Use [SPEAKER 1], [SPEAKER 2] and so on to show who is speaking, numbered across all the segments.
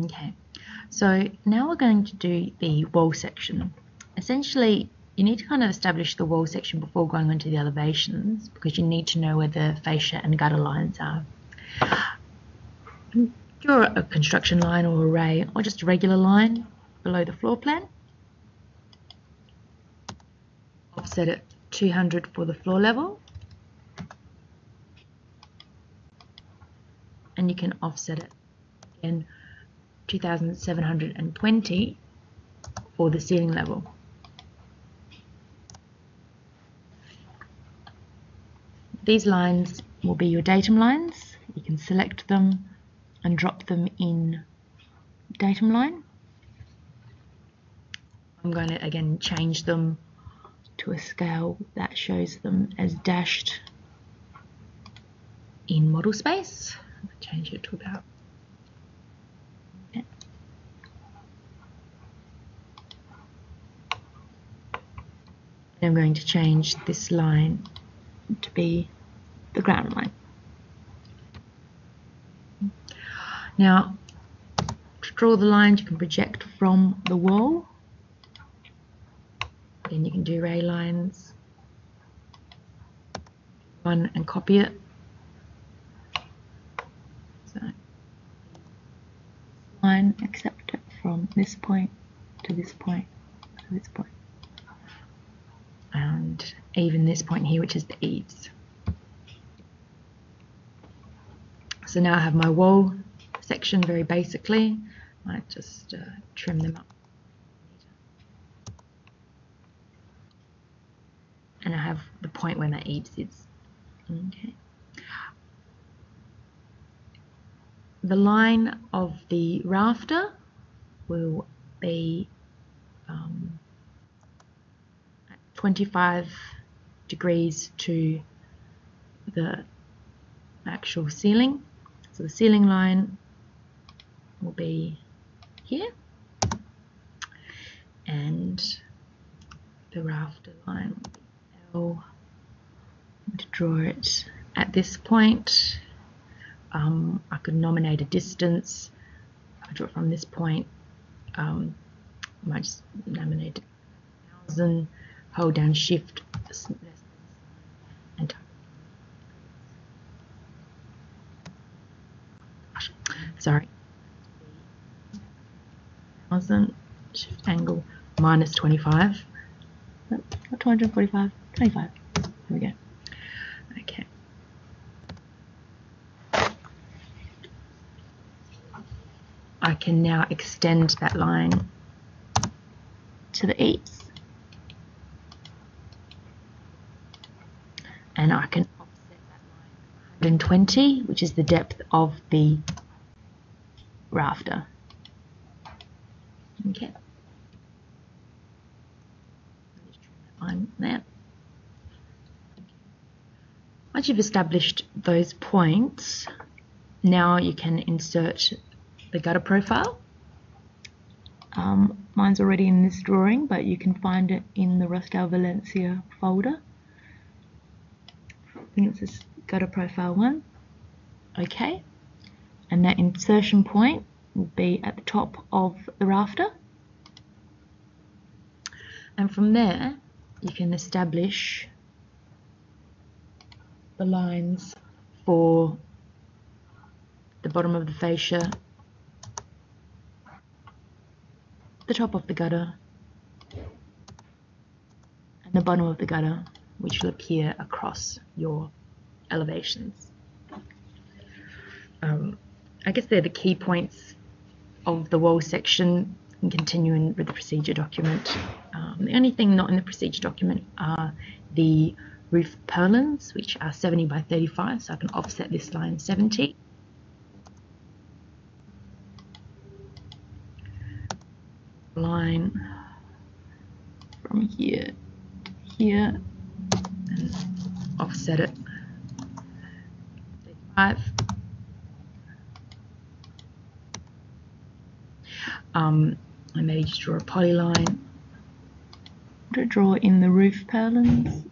[SPEAKER 1] Okay, so now we're going to do the wall section. Essentially, you need to kind of establish the wall section before going on to the elevations, because you need to know where the fascia and gutter lines are. Draw a construction line or array, or just a regular line below the floor plan. Offset it 200 for the floor level. And you can offset it again 2720 for the ceiling level. These lines will be your datum lines. You can select them and drop them in datum line. I'm going to again change them to a scale that shows them as dashed in model space. I'll change it to about I'm going to change this line to be the ground line. Now, to draw the lines, you can project from the wall. Then you can do ray lines. One and copy it. So, line, accept it from this point to this point to this point. And even this point here, which is the eaves. So now I have my wall section very basically. I might just trim them up. And I have the point where my eaves is. Okay. The line of the rafter will be 25 degrees to the actual ceiling. So the ceiling line will be here, and the rafter line will be L. To draw it at this point, I could nominate a distance. I draw it from this point. I might just nominate 1,000. Hold down Shift and sorry, 1,000 Shift angle minus 25. Not 245, 25. There we go. Okay. I can now extend that line to the eaves. And I can offset that line 120, which is the depth of the rafter. Okay. Just trim that line there. Once you've established those points, now you can insert the gutter profile. Mine's already in this drawing, but you can find it in the Rostral Valencia folder. I think it's this gutter profile one. Okay, and that insertion point will be at the top of the rafter, and from there you can establish the lines for the bottom of the fascia, the top of the gutter, and the bottom of the gutter, which will appear across your elevations. I guess they're the key points of the wall section, and continuing with the procedure document. The only thing not in the procedure document are the roof purlins, which are 70 by 35, so I can offset this line 70. Line from here to here and offset it 35. I maybe just draw a polyline to draw in the roof purlins.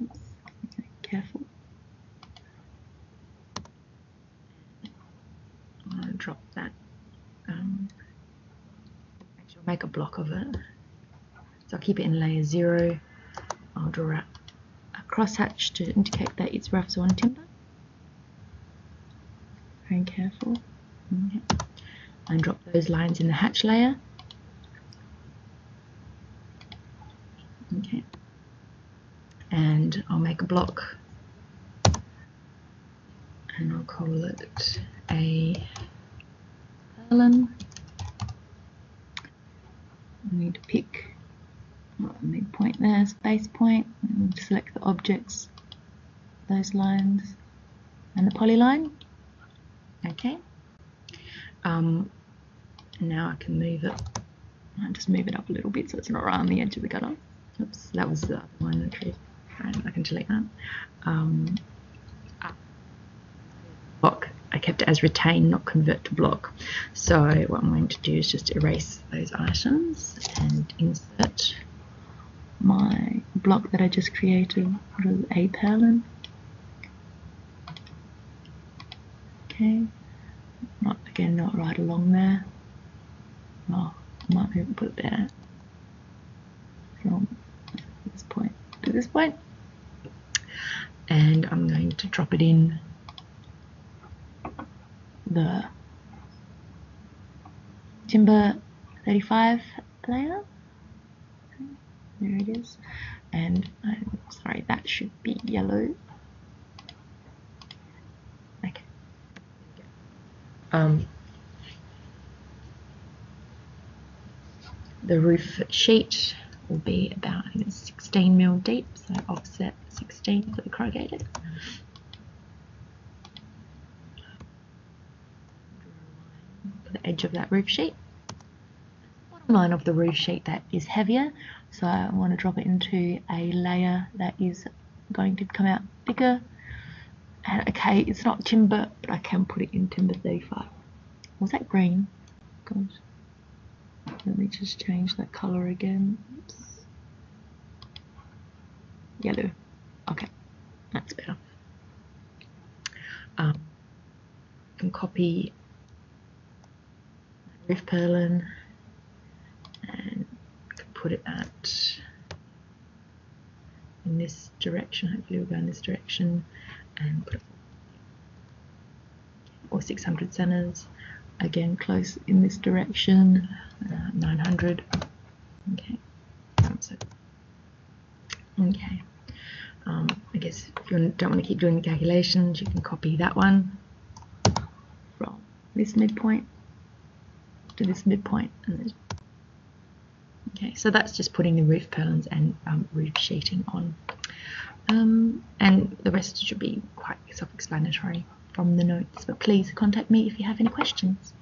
[SPEAKER 1] Oops, careful. make a block of it. So I'll keep it in layer 0. I'll draw a crosshatch to indicate that it's rough sawn timber. Very careful. Okay. And drop those lines in the hatch layer. Okay. And I'll make a block, and I'll call it a purlin. I need to pick a midpoint there, space point, and select the objects, those lines, and the polyline. Okay. Now I can move it. I'll just move it up a little bit so it's not right on the edge of the gutter. Oops, that was the other one. Okay. Right, I can delete that. Block, I kept it as retain, not convert to block. So what I'm going to do is just erase those items and insert my block that I just created with a purlin. Okay, not right along there. Oh, I might even put it there from this point to this point. And I'm going to drop it in the timber 35 layer. There it is. And I'm sorry, that should be yellow. Okay. The roof sheet will be about 16 mil deep, so offset 16 for the corrugated. For the edge of that roof sheet. Bottom line of the roof sheet that is heavier, so I want to drop it into a layer that is going to come out thicker. And okay, it's not timber, but I can put it in timber 35. Was that green? Gosh. Let me just change that color again. Oops. Yellow. Okay, that's better. I can copy roof purlin and put it in this direction. Hopefully we'll go in this direction and put it, or 600 centers. Again, close in this direction, 900. Okay, that's it. Okay, I guess if you don't want to keep doing the calculations, you can copy that one from this midpoint to this midpoint. And okay, so that's just putting the roof purlins and roof sheeting on. And the rest should be quite self-explanatory from the notes, but please contact me if you have any questions.